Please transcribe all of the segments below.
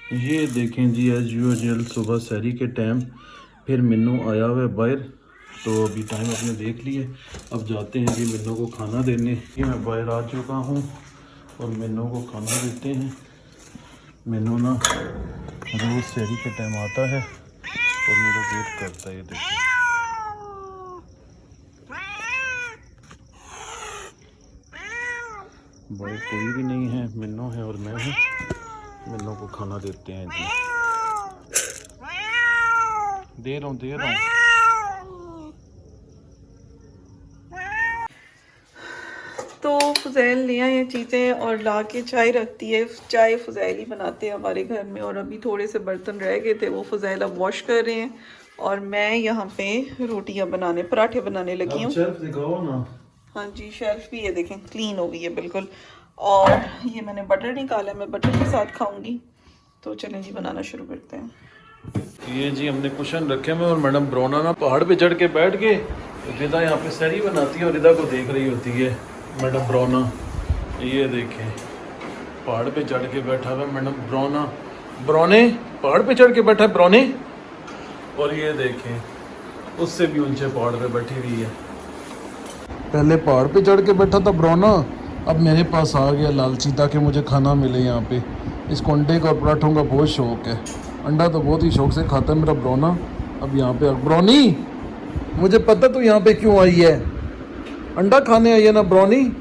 ये देखें जी, as usual सुबह सहरी के टाइम फिर मिन्नू आया हुआ है बाहर। तो अभी टाइम आपने देख लिए, अब जाते हैं जी मिन्नू को खाना देने। ये मैं बाहर आ चुका हूँ और मिन्नू को खाना देते हैं। मिन्नू ना रोज़ सहरी के टाइम आता है और मेरा वेट करता है। ये देखिए बाहर कोई भी नहीं है, मिन्नू है और मैं हूँ। मिन्नू को खाना देते हैं जी। दे रहा हूँ। तो फुज़ैल ले आए चीज़ें और ला के चाय रखती है। चाय फुज़ैल ही बनाते हैं हमारे घर में। और अभी थोड़े से बर्तन रह गए थे, वो फुज़ैल अब वॉश कर रहे हैं और मैं यहाँ पे रोटियाँ बनाने, पराठे बनाने लगी हूँ। शेल्फ दिखाओ ना। हाँ जी, शेल्फ भी है, देखें क्लीन हो गई है बिल्कुल। और ये मैंने बटर निकाला, मैं बटर के साथ खाऊंगी। तो चलें जी बनाना शुरू करते हैं। ये जी हमने कुशन रखे हुए और मैडम ब्रोना ना पहाड़ पे चढ़ के बैठ के रिदा यहाँ पे सहरी बनाती है और रिदा को देख रही होती है मैडम ब्रोना। ये देखें पहाड़ पे चढ़ के बैठा हुआ मैडम ब्रोना। ब्रोने पहाड़ पे चढ़ के बैठा है ब्रोने। और ये देखें उससे भी ऊंचे पहाड़ पे बैठी हुई है। पहले पहाड़ पे चढ़ के बैठा था ब्रोना, अब मेरे पास आ गया लालची ताकि मुझे खाना मिले यहाँ पे। इसको अंडे का और पराठों का बहुत शौक है। अंडा तो बहुत ही शौक से खाता है मेरा ब्रोना। अब यहाँ पे ब्रोनी, मुझे पता तू यहाँ पे क्यों आई है, अंडा खाने आई है ना ब्रोनी।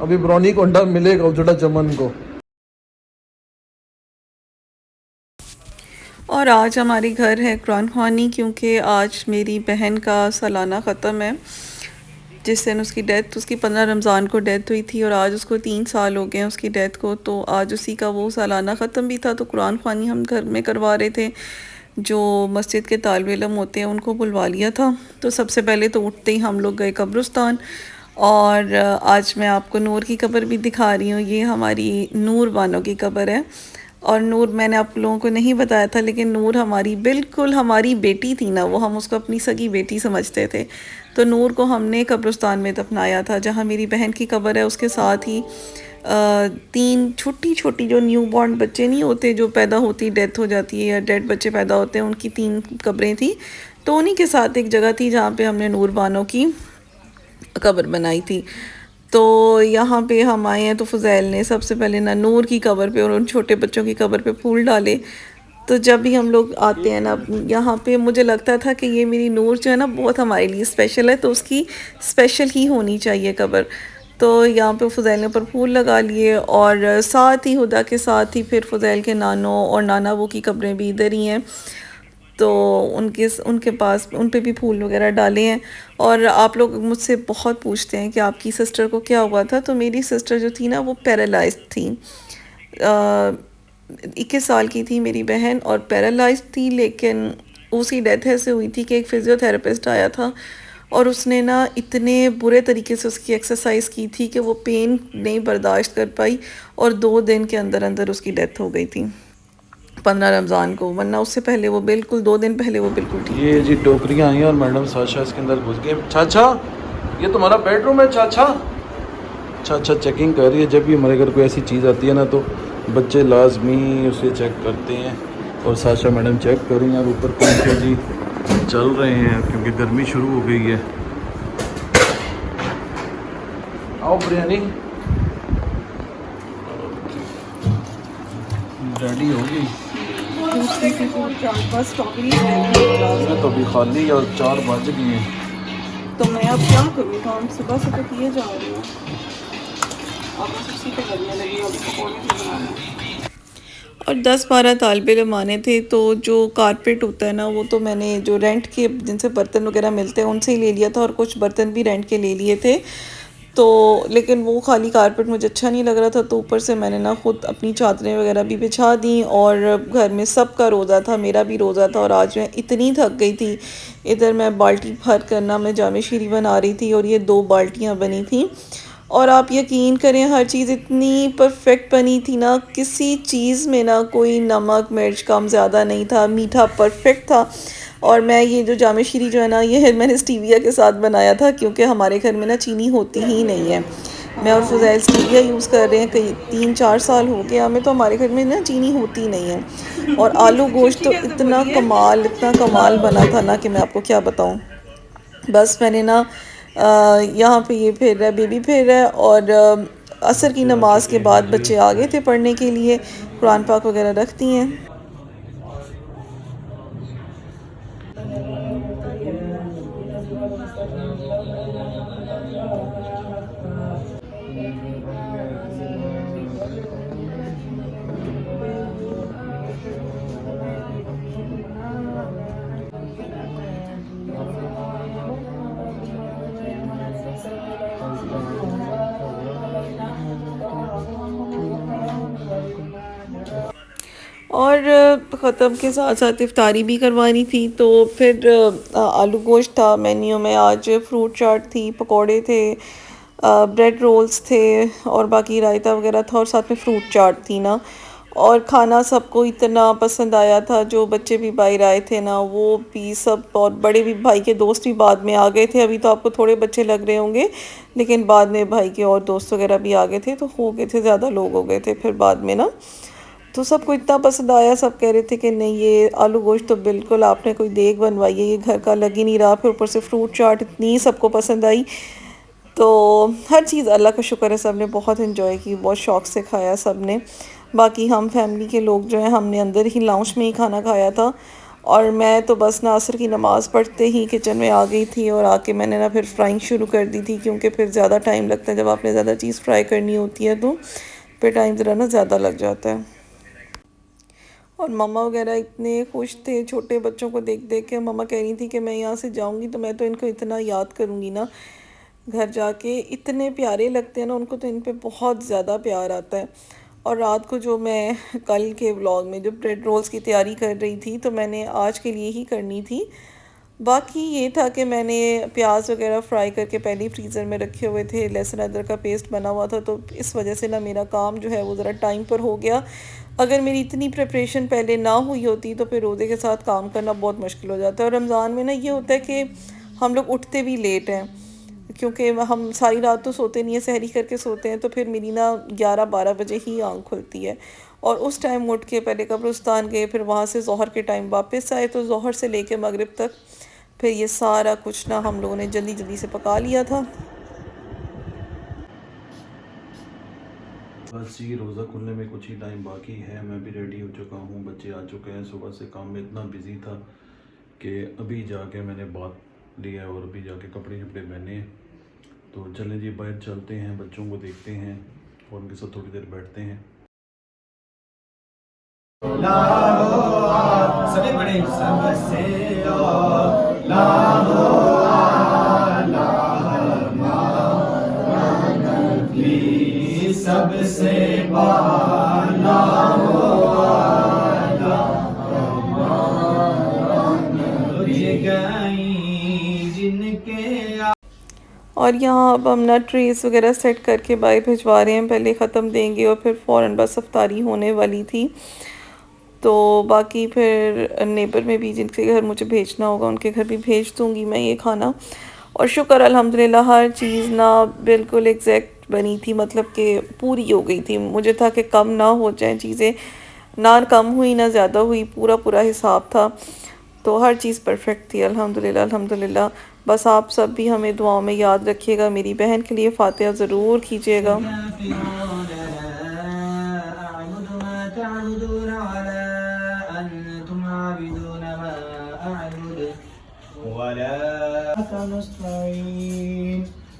अभी ब्रोनी को अंडा मिलेगा उजड़ा चमन को। और आज हमारे घर है कुरान ख़वानी, क्योंकि आज मेरी बहन का सालाना ख़त्म है। जिस दिन उसकी डेथ, उसकी 15 रमज़ान को डेथ हुई थी और आज उसको 3 साल हो गए हैं उसकी डेथ को। तो आज उसी का वो सालाना ख़त्म भी था। तो कुरान ख़वानी हम घर में करवा रहे थे। जो मस्जिद के तालिब इल्म होते हैं उनको बुलवा लिया था। तो सबसे पहले तो उठते ही हम लोग गए कब्रिस्तान। और आज मैं आपको नूर की कब्र भी दिखा रही हूँ। ये हमारी नूर बानो की कब्र है। और नूर मैंने आप लोगों को नहीं बताया था, लेकिन नूर हमारी बिल्कुल हमारी बेटी थी ना, वो हम उसको अपनी सगी बेटी समझते थे। तो नूर को हमने कब्रिस्तान में दफनाया था जहाँ मेरी बहन की कब्र है। उसके साथ ही 3 छोटी छोटी जो न्यू बॉर्न बच्चे नहीं होते, जो पैदा होती डेथ हो जाती है या डेड बच्चे पैदा होते हैं, उनकी 3 कब्रें थी। तो उन्हीं के साथ एक जगह थी जहाँ पे हमने नूर बानो की कब्र बनाई थी। तो यहाँ पे हम आए हैं तो फुज़ैल ने सबसे पहले ना नूर की कब्र पे और उन छोटे बच्चों की कब्र पे फूल डाले। तो जब भी हम लोग आते हैं ना यहाँ पे, मुझे लगता था कि ये मेरी नूर जो है ना बहुत हमारे लिए स्पेशल है, तो उसकी स्पेशल ही होनी चाहिए कब्र। तो यहाँ पे फ़ुज़ैल ने ऊपर फूल लगा लिए और साथ ही हुदा के साथ ही फिर फ़ुज़ैल के नानों और नाना वो की कब्रें भी इधर ही हैं। तो उनके पास उन पे भी फूल वगैरह डाले हैं। और आप लोग मुझसे बहुत पूछते हैं कि आपकी सिस्टर को क्या हुआ था। तो मेरी सिस्टर जो थी ना वो पैरालाइज्ड थी। 21 साल की थी मेरी बहन और पैरालाइज्ड थी। लेकिन उसकी डेथ ऐसे हुई थी कि एक फ़िज़ियोथेरेपिस्ट आया था और उसने ना इतने बुरे तरीके से उसकी एक्सरसाइज की थी कि वो पेन नहीं बर्दाश्त कर पाई और 2 दिन के अंदर अंदर उसकी डेथ हो गई थी 15 रमज़ान को। वरना उससे पहले वो बिल्कुल 2 दिन पहले वो बिल्कुल ठीक। ये जी टोकरियाँ आई हैं और मैडम साशा इसके अंदर घुस गए। चाचा ये तुम्हारा बेडरूम है चाचा। चाचा चेकिंग कर रही है। जब भी हमारे घर कोई ऐसी चीज़ आती है ना तो बच्चे लाजमी उसे चेक करते हैं और साशा मैडम चेक कर रही हैं। और ऊपर पंखे जी चल रहे हैं क्योंकि गर्मी शुरू हो गई है। आओ बिरयानी रेडी हो गई। मैं तो अभी खाली और 4 बज गए हैं। तो मैं अब क्या करूँ, काम सुबह से तो किए जा रही हूँ। अब बस उसी पे लगने लगी, अब पकौड़े भी बनाना। और 10-12 तालिबे इल्म आने थे। तो जो कारपेट होता है ना, वो तो मैंने जो रेंट के जिनसे बर्तन वगैरह मिलते हैं उनसे ही ले लिया था और कुछ बर्तन भी रेंट के ले लिए थे। तो लेकिन वो खाली कारपेट मुझे अच्छा नहीं लग रहा था, तो ऊपर से मैंने ना ख़ुद अपनी चादरें वगैरह भी बिछा दी। और घर में सब का रोज़ा था, मेरा भी रोज़ा था। और आज मैं इतनी थक गई थी। इधर मैं बाल्टी भर करना मैं जामे शीरी बना रही थी और ये 2 बाल्टियाँ बनी थी। और आप यकीन करें हर चीज़ इतनी परफेक्ट बनी थी ना, किसी चीज़ में ना कोई नमक मिर्च कम ज़्यादा नहीं था, मीठा परफेक्ट था। और मैं ये जो जामे शीरी जो है ना, ये मैंने स्टीविया के साथ बनाया था, क्योंकि हमारे घर में ना चीनी होती ही नहीं है। मैं और फुज़ैल स्टीविया यूज़ कर रहे हैं, कई 3-4 साल हो गया हमें। तो हमारे घर में ना चीनी होती नहीं है। और आलू गोश्त तो इतना कमाल बना था ना कि मैं आपको क्या बताऊँ। बस मैंने ना यहाँ पे ये फिर रहा है, बेबी फिर रहा है। और असर की बच्चे आ नमाज के चुके हैं बाद जी। बच्चे आ गए थे पढ़ने के लिए, कुरान पाक वगैरह रखती हैं। और ख़त्म के साथ साथ इफ्तारी भी करवानी थी। तो फिर आलू गोश्त था मेन्यू में, आज फ्रूट चाट थी, पकोड़े थे, ब्रेड रोल्स थे, और बाकी रायता वगैरह था, और साथ में फ्रूट चाट थी ना। और खाना सबको इतना पसंद आया था, जो बच्चे भी बाहर आए थे ना वो भी सब, और बड़े भी भाई के दोस्त भी बाद में आ गए थे। अभी तो आपको थोड़े बच्चे लग रहे होंगे, लेकिन बाद में भाई के और दोस्त वगैरह भी आ गए थे, तो हो गए थे, ज़्यादा लोग हो गए थे फिर बाद में ना। तो सबको इतना पसंद आया, सब कह रहे थे कि नहीं ये आलू गोश्त तो बिल्कुल आपने कोई देग बनवाई है, ये घर का लग ही नहीं रहा। फिर ऊपर से फ्रूट चाट इतनी सबको पसंद आई। तो हर चीज़ अल्लाह का शुक्र है, सब ने बहुत इन्जॉय की, बहुत शौक़ से खाया सब ने। बाकी हम फैमिली के लोग जो हैं, हमने अंदर ही लाउंज में ही खाना खाया था। और मैं तो बस ना असर की नमाज़ पढ़ते ही किचन में आ गई थी, और आके मैंने ना फिर फ्राइंग शुरू कर दी थी, क्योंकि फिर ज़्यादा टाइम लगता है जब आपने ज़्यादा चीज़ फ्राई करनी होती है, तो फिर टाइम ज़रा ना ज़्यादा लग जाता है। और मम्मा वगैरह इतने खुश थे छोटे बच्चों को देख देख के। मम्मा कह रही थी कि मैं यहाँ से जाऊँगी तो मैं तो इनको इतना याद करूँगी ना, घर जाके इतने प्यारे लगते हैं ना, उनको तो इन पे बहुत ज़्यादा प्यार आता है। और रात को जो मैं कल के व्लॉग में जो ब्रेड रोल्स की तैयारी कर रही थी, तो मैंने आज के लिए ही करनी थी। बाकी ये था कि मैंने प्याज वगैरह फ्राई करके पहले ही फ्रीज़र में रखे हुए थे, लहसुन अदरक का पेस्ट बना हुआ था, तो इस वजह से ना मेरा काम जो है वो ज़रा टाइम पर हो गया। अगर मेरी इतनी प्रिपरेशन पहले ना हुई होती तो फिर रोज़े के साथ काम करना बहुत मुश्किल हो जाता है। और रमज़ान में ना ये होता है कि हम लोग उठते भी लेट हैं, क्योंकि हम सारी रात तो सोते नहीं है, सहरी करके सोते हैं, तो फिर मेरी ना 11-12 बजे ही आँख खुलती है। और उस टाइम उठ के पहले कब्रिस्तान गए, फिर वहाँ से ज़ोहर के टाइम वापस आए, तो ज़ोहर से लेके मगरिब तक फिर ये सारा कुछ ना हम लोगों ने जल्दी जल्दी से पका लिया था। बस जी, रोज़ा खुलने में कुछ ही टाइम बाकी है। मैं भी रेडी हो चुका हूँ, बच्चे आ चुके हैं। सुबह से काम में इतना बिज़ी था कि अभी जाके मैंने बात लिया है और अभी जाके कपड़े शपड़े पहने हैं। तो चलें जी, बाहर चलते हैं, बच्चों को देखते हैं और उनके साथ थोड़ी देर बैठते हैं। सभी बड़े सबसे सबसे और यहाँ अब हम ना ट्रेस वगैरह सेट करके बाहर भिजवा रहे हैं, पहले ख़त्म देंगे और फिर फ़ौरन बस अफ्तारी होने वाली थी। तो बाकी फिर नेबर में भी जिनके घर मुझे भेजना होगा उनके घर भी भेज दूँगी मैं ये खाना। और शुक्र अल्हम्दुलिल्लाह हर चीज़ ना बिल्कुल एग्जैक्ट बनी थी, मतलब कि पूरी हो गई थी। मुझे था कि कम ना हो जाए चीज़ें, ना कम हुई ना ज़्यादा हुई, पूरा पूरा हिसाब था। तो हर चीज़ परफेक्ट थी अल्हम्दुलिल्लाह अल्हम्दुलिल्लाह। बस आप सब भी हमें दुआओं में याद रखिएगा, मेरी बहन के लिए फ़ातिहा ज़रूर कीजिएगा।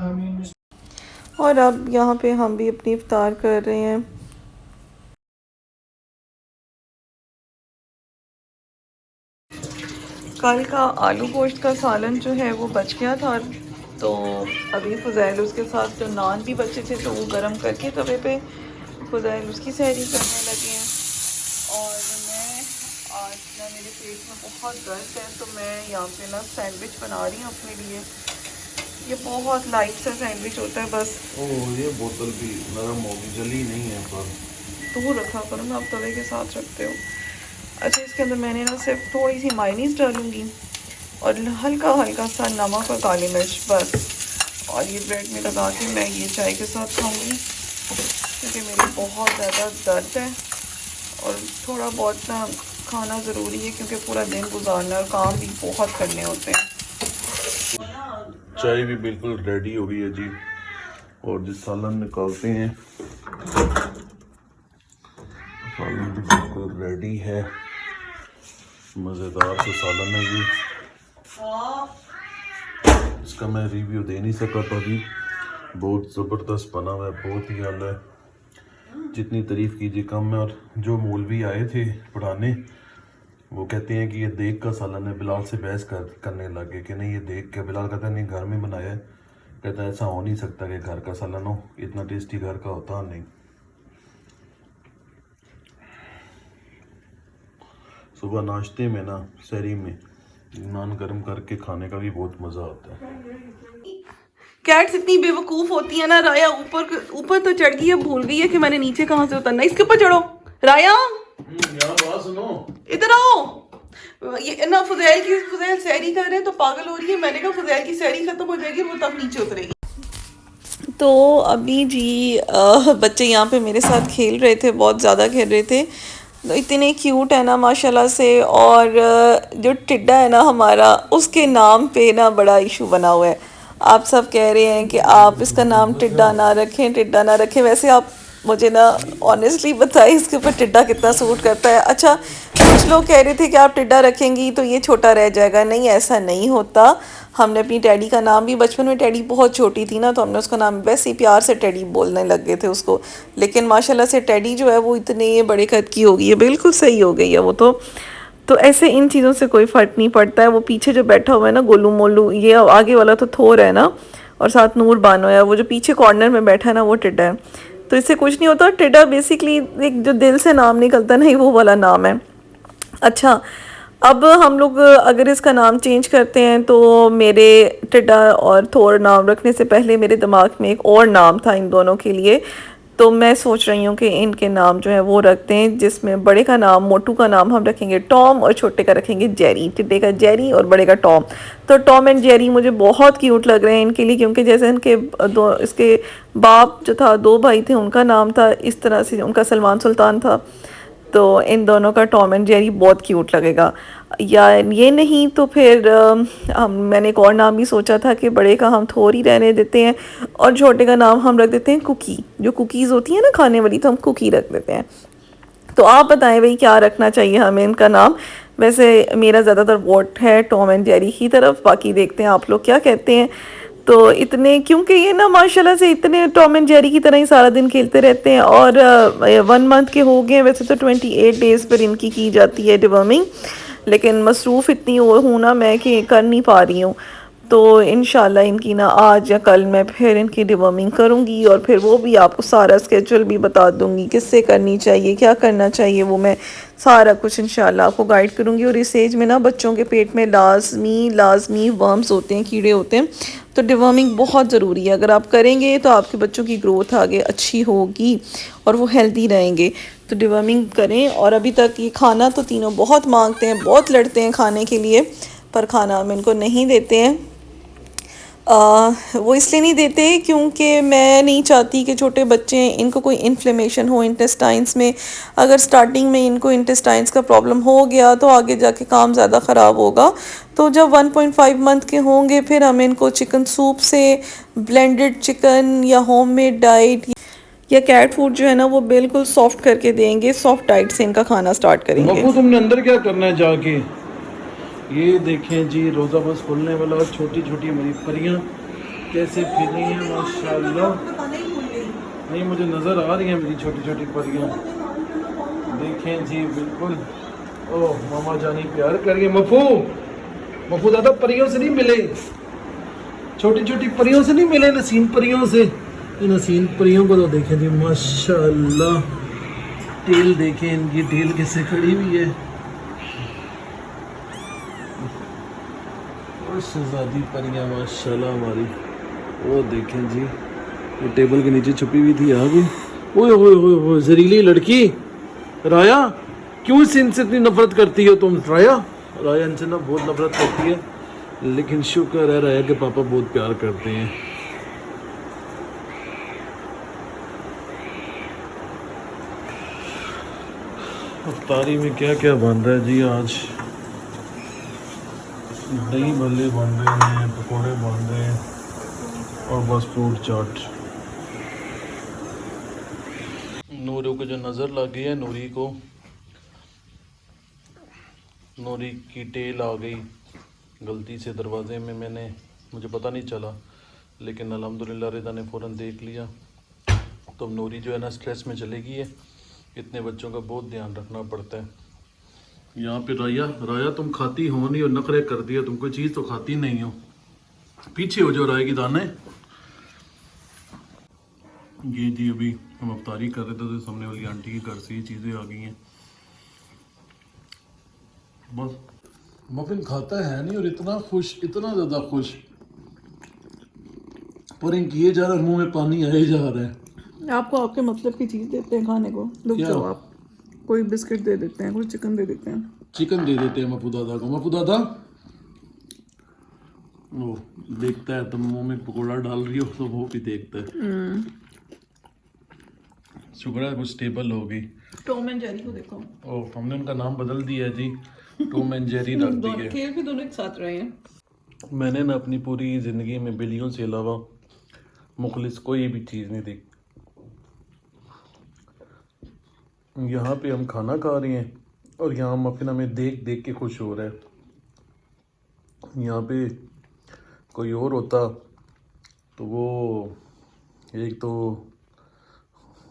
आमीन। और अब यहाँ पे हम भी अपनी इफ्तार कर रहे हैं। कल का आलू गोश्त का सालन जो है वो बच गया था, तो अभी फुज़ैल उसके साथ जो नान भी बचे थे तो वो गरम करके तवे पे फुज़ैल उसकी सहरी करने लगे हैं। और मैं आज ना मेरे पेट में बहुत दर्द है, तो मैं यहाँ पे ना सैंडविच बना रही हूँ अपने लिए। ये बहुत लाइट सा सैंडविच होता है बस। ओह ये बोतल भी नरम होगी, जली नहीं है पर। दूर रखा करो ना, आप तवे के साथ रखते हो। अच्छा इसके अंदर मैंने ना सिर्फ थोड़ी सी मायनीस डालूंगी और हल्का हल्का सा नमक और काली मिर्च बस। और ये ब्रेड में लगा के मैं ये चाय के साथ खाऊंगी क्योंकि मेरी बहुत ज़्यादा दर्द है और थोड़ा बहुत ना खाना ज़रूरी है क्योंकि पूरा दिन गुजारना और काम भी बहुत करने होते हैं। चाय भी बिल्कुल रेडी हो गई है जी, और जो सालन निकालते हैं, सालन भी बिल्कुल रेडी है, मज़ेदार से सालन है जी। इसका मैं रिव्यू दे नहीं सका था जी, बहुत ज़बरदस्त बना हुआ है, बहुत ही आला है, जितनी तारीफ़ कीजिए कम है। और जो मौलवी आए थे पढ़ाने वो कहते हैं कि ये देख का सालन है, बिलाल से बहस करने लगे कि नहीं ये देख के। बिलाल कहता है नहीं घर में बनाया है, कहता है ऐसा हो नहीं सकता कि घर का सालन हो, इतना टेस्टी घर का होता नहीं। सुबह नाश्ते में ना सहरी में नान गर्म करके खाने का भी बहुत मज़ा आता है। कैट्स इतनी बेवकूफ़ होती है ना। राया ऊपर तो चढ़ गई है, भूल गई है कि मैंने नीचे कहाँ से उतरना है। इसके ऊपर चढ़ो राया, यार बात सुनो, इधर आओ। ये ना फुजैल सैरी कर रहे हैं तो पागल हो रही है। मैंने कहा फुजैल की सैरी खत्म हो जाएगी वो तब नीचे उतरेगी। तो अभी जी बच्चे यहाँ पे मेरे साथ खेल रहे थे, बहुत ज़्यादा खेल रहे थे। तो इतने क्यूट है ना माशाल्लाह से। और जो टिड्डा है ना हमारा, उसके नाम पे ना बड़ा इशू बना हुआ है। आप सब कह रहे हैं कि आप इसका नाम टिड्डा ना रखें, टिड्डा ना रखें। वैसे आप मुझे ना ऑनेस्टली बताइए इसके ऊपर टिड्डा कितना सूट करता है। अच्छा कुछ लोग कह रहे थे कि आप टिड्डा रखेंगी तो ये छोटा रह जाएगा। नहीं, ऐसा नहीं होता। हमने अपनी टैडी का नाम भी, बचपन में टैडी बहुत छोटी थी ना तो हमने उसका नाम वैसे ही प्यार से टैडी बोलने लग गए थे उसको। लेकिन माशाल्लाह से टैडी जो है वो इतने बड़े कद की हो गई है, बिल्कुल सही हो गई है वो तो ऐसे इन चीज़ों से कोई फ़र्क नहीं पड़ता है। वो पीछे जो बैठा हुआ है ना गोलू मोलू, ये आगे वाला तो थोर है ना, और साथ नूर बानो है। वो जो पीछे कॉर्नर में बैठा है ना वो टिड्डा है। तो इससे कुछ नहीं होता। टिड्डा बेसिकली एक जो दिल से नाम निकलता नहीं वो वाला नाम है। अच्छा अब हम लोग अगर इसका नाम चेंज करते हैं तो मेरे टिड्डा और थोर नाम रखने से पहले मेरे दिमाग में एक और नाम था इन दोनों के लिए। तो मैं सोच रही हूँ कि इनके नाम जो है वो रखते हैं, जिसमें बड़े का नाम, मोटू का नाम हम रखेंगे टॉम और छोटे का रखेंगे जेरी। टिड्डे का जेरी और बड़े का टॉम। तो टॉम एंड जेरी मुझे बहुत क्यूट लग रहे हैं इनके लिए, क्योंकि जैसे इसके बाप जो था, 2 भाई थे, उनका नाम था इस तरह से, उनका सलमान सुल्तान था। तो इन दोनों का टॉम एंड जेरी बहुत क्यूट लगेगा। या ये नहीं तो फिर मैंने एक और नाम भी सोचा था कि बड़े का हम थोर ही रहने देते हैं और छोटे का नाम हम रख देते हैं कुकी। जो कुकीज़ होती हैं ना खाने वाली, तो हम कुकी रख देते हैं। तो आप बताएं भाई क्या रखना चाहिए हमें इनका नाम। वैसे मेरा ज़्यादातर वोट है टॉम एंड जेरी की तरफ, बाकी देखते हैं आप लोग क्या कहते हैं। तो इतने, क्योंकि ये ना माशाल्लाह से इतने टॉम एंड जेरी की तरह ही सारा दिन खेलते रहते हैं। और 1 मंथ के हो गए, वैसे तो 28 डेज़ पर इनकी की जाती है डिवर्मिंग, लेकिन मसरूफ़ इतनी हूँ ना मैं कि कर नहीं पा रही हूँ। तो इंशाल्लाह इनकी ना आज या कल मैं फिर इनकी डिवर्मिंग करूँगी और फिर वो भी आपको सारा स्केड्यूल भी बता दूँगी, किससे करनी चाहिए, क्या करना चाहिए, वो मैं सारा कुछ इंशाल्लाह आपको गाइड करूँगी। और इस एज में ना बच्चों के पेट में लाजमी वर्म्स होते हैं, कीड़े होते हैं। तो डिवर्मिंग बहुत ज़रूरी है। अगर आप करेंगे तो आपके बच्चों की ग्रोथ आगे अच्छी होगी और वो हेल्दी रहेंगे। तो डिवर्मिंग करें। और अभी तक ये खाना तो तीनों बहुत मांगते हैं, बहुत लड़ते हैं खाने के लिए, पर खाना हम इनको नहीं देते हैं। वो इसलिए नहीं देते क्योंकि मैं नहीं चाहती कि छोटे बच्चे हैं इनको कोई इन्फ्लेमेशन हो इंटेस्टाइन्स में। अगर स्टार्टिंग में इनको इंटेस्टाइन्स का प्रॉब्लम हो गया तो आगे जाके काम ज़्यादा ख़राब होगा। तो जब 1.5 मंथ के होंगे फिर हम इनको चिकन सूप से, ब्लेंडेड चिकन या होममेड डाइट या कैट फूड जो है ना वो बिल्कुल सॉफ्ट करके देंगे। सॉफ्ट डाइट से इनका खाना स्टार्ट करेंगे। मक्कू तुमने अंदर क्या करना है जाके? ये देखें जी, रोज़ा बस खुलने वाला, छोटी छोटी हमारी परियां कैसे फिर रही हैं माशाल्लाह। नहीं मुझे नज़र आ रही हैं मेरी छोटी छोटी परियां, देखें जी बिल्कुल। ओह मामा जानी प्यार कर रही है। मफू दादा परियों से नहीं मिले, छोटी छोटी परियों से नहीं मिले, नसीन परियों से। नसीन परियों को तो देखें जी माशाल्लाह, टेल देखें इनकी, टेल कैसे खड़ी हुई है। शहजादी परियां माशाल्लाह हमारी। वो देखें जी, वो टेबल के नीचे छुपी हुई थी, आ गई। ओए ओए ओए ओए, जहरीली लड़की राया, क्यों इनसे इतनी नफरत करती हो तुम? राया, राया इनसे ना बहुत नफरत करती है, लेकिन शुक्र है राया के पापा बहुत प्यार करते हैं। अफ्तारी में क्या क्या बन रहा है जी आज? दही भल्ले बन रहे हैं, पकोड़े बन रहे हैं और बस फ्रूट चाट। नूरी को जो नज़र लग गई है, नूरी को, नूरी की टेल आ गई गलती से दरवाजे में, मुझे पता नहीं चला, लेकिन अल्हम्दुलिल्लाह रिदा ने फ़ौरन देख लिया। तो नूरी जो है ना स्ट्रेस में चली गई है। इतने बच्चों का बहुत ध्यान रखना पड़ता है। यहाँ पे राया, राया तुम खाती हो नहीं और नखरे कर दिया, तुम कोई चीज़ तो खाती नहीं हो। पीछे हो जो राय की दाने। ये जी अभी हम अफ्तारी कर रहे थे तो सामने वाली आंटी की घर से ये चीज़ें आ गई हैं। बस मफिन खाता है नहीं और इतना खुश, इतना ज़्यादा खुश, पर किए जा रहा है, मुंह में पानी आए जा रहा है। आपको आपके मतलब की चीज़ देते हैं खाने को, रुक क्या? जाओ आप। कोई बिस्किट दे देते हैं, कोई चिकन दे देते हैं। चिकन दे देते हैं मफू दादा को। मफू दादा वो देखता है, तुम मुंह में पकौड़ा डाल रही हो तो वो भी देखता है। शुक्र है कुछ स्टेबल हो गई। टॉम एंड जेरी को देखो। ओह, हमने उनका नाम बदल दिया है जी, टॉम एंड जेरी रख दिए। खेल भी दोनों एक साथ रहे हैं। मैंने ना अपनी पूरी ज़िंदगी में बिल्लियों से अलावा मुखलिस कोई भी चीज़ नहीं देखी। यहाँ पे हम खाना खा रहे हैं और यहाँ मफिन हमें देख देख के खुश हो रहा है। यहाँ पे कोई और होता तो वो एक तो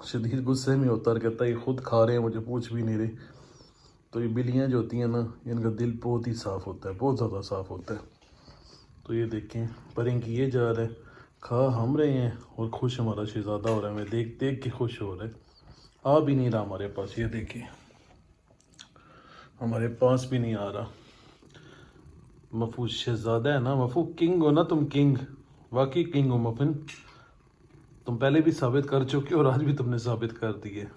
शदीद गुस्से में होता और कहता ये खुद खा रहे हैं, मुझे पूछ भी नहीं रहे। तो ये बिल्लियाँ जो होती हैं ना, इनका दिल बहुत ही साफ़ होता है, बहुत ज़्यादा साफ़ होता है। तो ये देखें, परिंग किए जा रहे हैं, खा हम रहे हैं और खुश हमारा शहज़ादा हो रहा है। मैं देख देख के खुश हो रहा है। आ भी नहीं रहा हमारे पास, ये देखिए हमारे पास भी नहीं आ रहा। मफू शहज़ादा है ना, मफू किंग हो ना तुम, किंग, वाकई किंग हो मफिन। तुम पहले भी साबित कर चुके हो और आज भी तुमने साबित कर दिए।